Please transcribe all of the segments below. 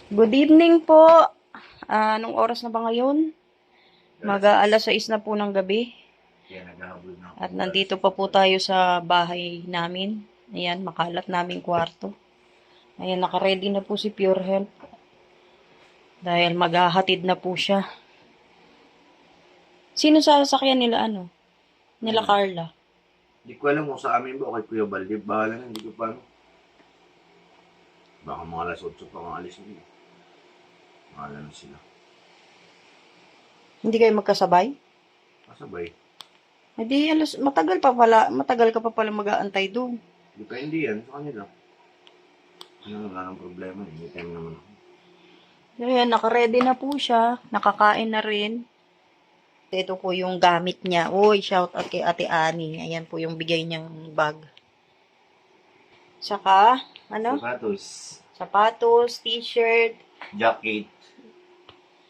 Good evening po. Anong oras na ba ngayon? Alas 6 na po ng gabi. At nandito pa po tayo sa bahay namin. Ayan, makalat naming kwarto. Ayan, nakaready na po si Pure Health. Dahil maghahatid na po siya. Sino sa sasakyan nila Nila Carla? Hindi ko alam kung sa amin ba o kay Kuya Baldi. Bahala na, hindi ko pa ano. Baka mga alas 8 pa mga alis nila. Bahala na sila. Hindi kayo magkasabay? Kasabay. Hindi, matagal ka pa pala mag-aantay doon. Depende yan sa kanila. Ano, wala nang problema. Hindi time naman ako. Ayan, nakaready na po siya. Nakakain na rin. Ito po yung gamit niya. Uy, shout out kay Ate Ani. Ayan po yung bigay niyang bag. Saka, sapatos, t-shirt. Jacket.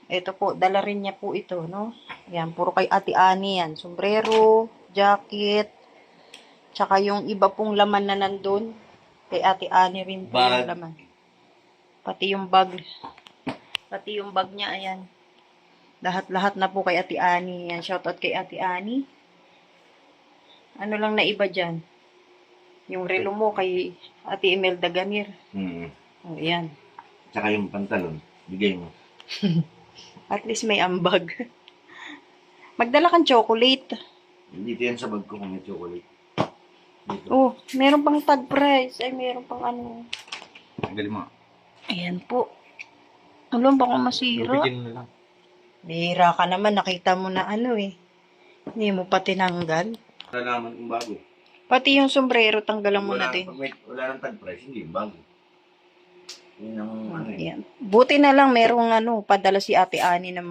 Ito po, dala rin niya po ito, no? Ayan, puro kay Ate Ani yan. Sombrero, jacket, tsaka yung iba pong laman na nandun. Kay Ate Ani rin po yung laman. Pati yung bag. Pati yung bag niya, ayan. Lahat-lahat na po kay Ate Ani. Ayan, shoutout kay Ate Ani. Ano lang na iba dyan? Yung relo mo kay Ate Imelda Ganir. Oh, ayan. Tsaka yung pantalon. Bigay mo. At least may ambag. Magdala kang chocolate. Dito yan sa bag ko kung may chocolate. Dito. Oh, meron pang tag price. Ay, meron pang ano. Galing mo. Ayan po. Alam ba kung masira? Bigyan mo na lang. Bihira ka naman. Nakita mo na Hindi mo pa tinanggal. Nalaman kung bago. Pati yung sombrero, tanggalan mo na din. Wala nang tag price, hindi yung bago. Yun ang Ayan. Buti na lang merong padala si Ate Ani ng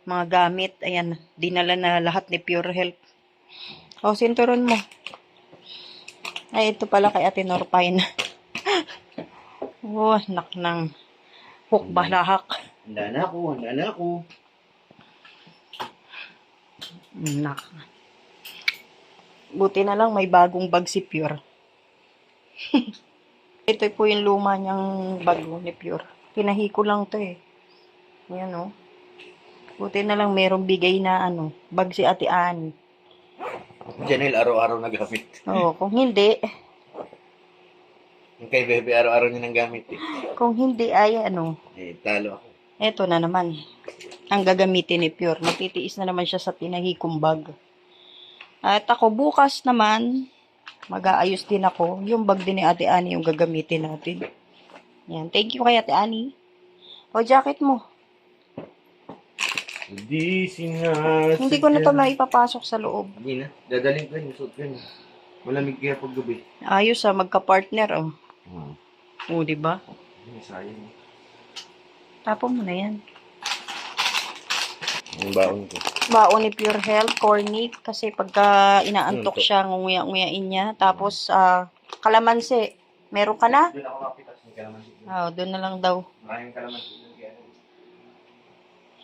mga gamit. Ayan, dinala na lahat ni Pure Health. O, sinturon mo. Ay, ito pala kay Ate Norpine. Oh, nak ng hukbalahak. Handa na ako. Nak. Buti na lang may bagong bag si Pure. Ito po yung luma niyang bago ni Pure. Pinahiko lang to eh. Ayan o. Buti na lang merong bigay na bag si Ate Ani. Janelle, araw-araw na gamit. Oo, kung hindi, Yung kay Bebe, araw-araw niya nang gamit eh. ay Talo ako. eto na naman. Ang gagamitin ni Pure. Matitiis na naman siya sa pinahikong bag. At ako bukas naman, mag-aayos din ako. Yung bag din ni Ate Ani yung gagamitin natin. Yan. Thank you kay Ate Ani. O, jacket mo. Hindi ko na ito maipapasok sa loob. Hindi na. Dadaling ko yun. Suot ko yun. Malamig kaya pag gabi. Ayos magka-partner O, diba? Hindi, sayang. Tapon mo na yan. Ang baon ko. Baon ni Pure Health, cornic, kasi pagka inaantok siya, nguya-nguyain niya. Tapos, kalamansi. Meron ka na? Doon ako mapitas ng kalamansi. Doon na lang daw. Maraming kalamansi.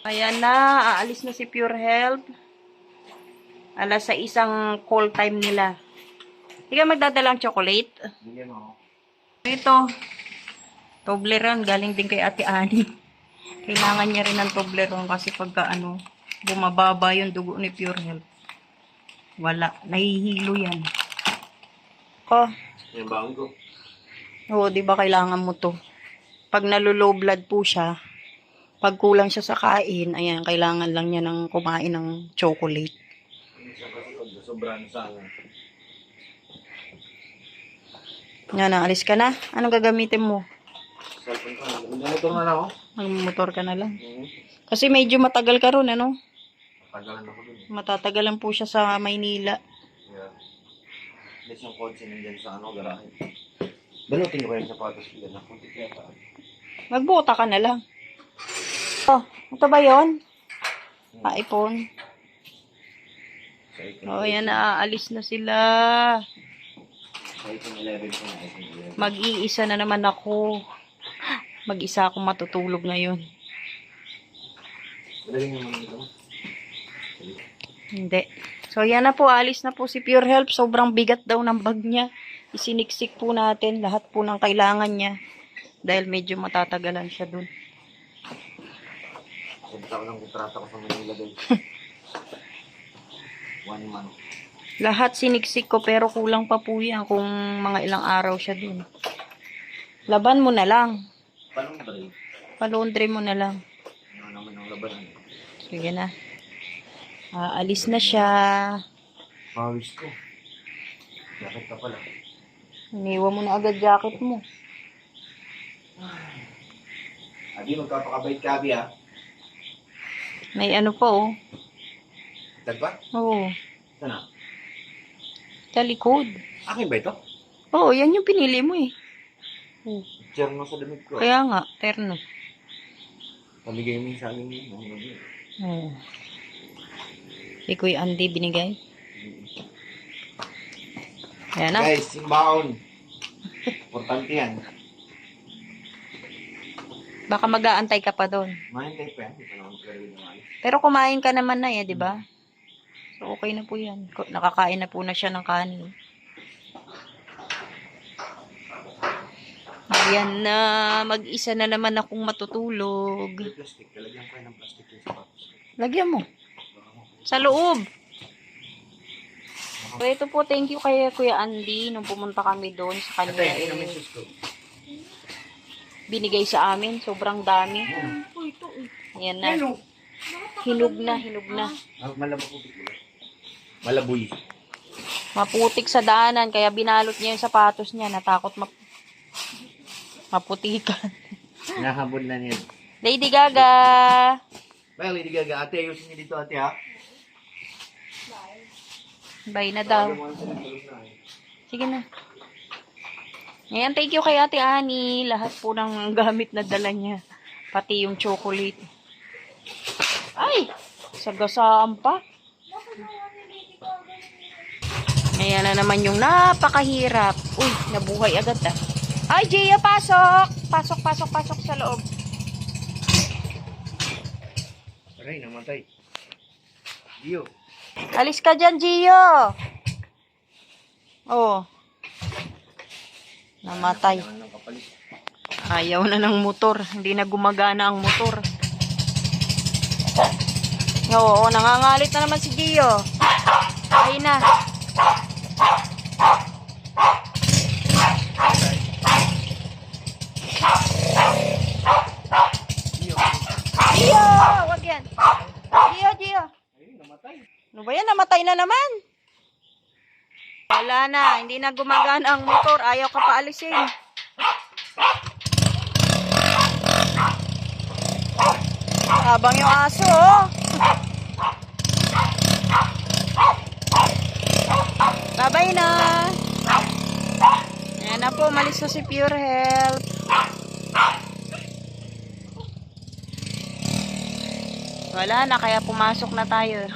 Ayan na, aalis na si Pure Health. Alas sa isang call time nila. Hindi ka magdadalang chocolate? Bigyan mo ako. Ito, Toblerone, galing din kay Ate Ani. Kailangan niya rin ng Toblerone kasi pagka bumababa yung dugo ni Pure Health. Wala, nahihilo yan. Yung baon ko. Oo, di ba kailangan mo to? Pag nalulow blood po siya, pag kulang siya sa kain, ayan, kailangan lang niya ng kumain ng chocolate. Sobrang sana. Yan, alis ka na. Anong gagamitin mo? Cellphone ko. Motor na lang ako. Magmotor ka na lang. Kasi medyo matagal ka ron, Matagalan ako dun. Matatagalan po siya sa Maynila. Yeah. Let's yung kotse nandyan sa garahe. Balutin ko yung sapatos ko na. Kunti kaya pa. Magbuta ka na lang. Oh, ito ba yun? iPhone. Oh, yan, naaalis na sila. iPhone 11 ko na. iPhone 11. Mag-iisa na naman ako. Mag-isa akong matutulog ngayon. Madaling naman dito. Hindi. So, yan na po. Alis na po si Pure Health. Sobrang bigat daw ng bag niya. Isiniksik po natin lahat po ng kailangan niya. Dahil medyo matatagalan siya dun. Sabta ko ng kontrata ko sa Manila guys. 1 month. Lahat siniksik ko pero kulang pa po yan kung mga ilang araw siya dun. Laban mo na lang. Paano ba rin? Palondre mo na lang. Ano naman ang labanan? Sige na. Aalis na siya. Pawis ko. Bakit ka pala? Iniwan mo na agad jacket mo. Abi, magkapakabait ka, Abi, ha? May ano pa oh. Tagpa? Oo. Sana? Sa likod. Akin ba ito? Oo, yan yung pinili mo eh. Oo. Chair mo sa damit ko. Kaya nga, terno. Pamigay mo yung sa amin yun. Oo. Si Kuya Andy binigay. Ayan na. Guys, simbaon. Importante yan. Baka mag-aantay ka pa doon. Mahintay pa yan. Hindi pa naman maglalagay ng alis. Pero kumain ka naman na di ba? So, okay na po yan. Nakakain na po na siya ng kanin. Ayan na. Mag-isa na naman akong matutulog. May plastic. Talagyan ko ng plastic yung sapatos. Lagyan mo. Sa loob. So, ito po, thank you kay Kuya Andy nung pumunta kami doon sa kanya. Ate, yun ang sus ko. Binigay sa amin. Sobrang dami. Ayan na. Hinog na, hinog na. Malaboy. Malaboy. Maputik sa daanan, kaya binalot niya yung sapatos niya. Natakot maputikan. Nahabol na niya. Lady Gaga! Well, Lady Gaga, ate, ayusin niyo dito, ate, ha? Bye na daw. Sige na. Ngayon, thank you kay Ate Ani. Lahat po ng gamit na dala niya. Pati yung chocolate. Ay! Sagasaan pa. Ayan na naman yung napakahirap. Uy, nabuhay agad ah. Ay, Gia, pasok! Pasok sa loob. Aray, namatay. Dio. Alis ka dyan, Gio. Oh. Namatay. Ayaw na ng motor. Hindi na gumagana ang motor. Oo, nangangalit na naman si Gio. Ay na. Gio! Wag yan. Gio. Ano ba yan? Namatay na naman. Wala na. Hindi na gumagana ang motor. Ayaw ka pa alisin. Habang yung aso, oh. Bye-bye na. Ayan na po. Malis na si Pure Health. Wala na. Kaya pumasok na tayo.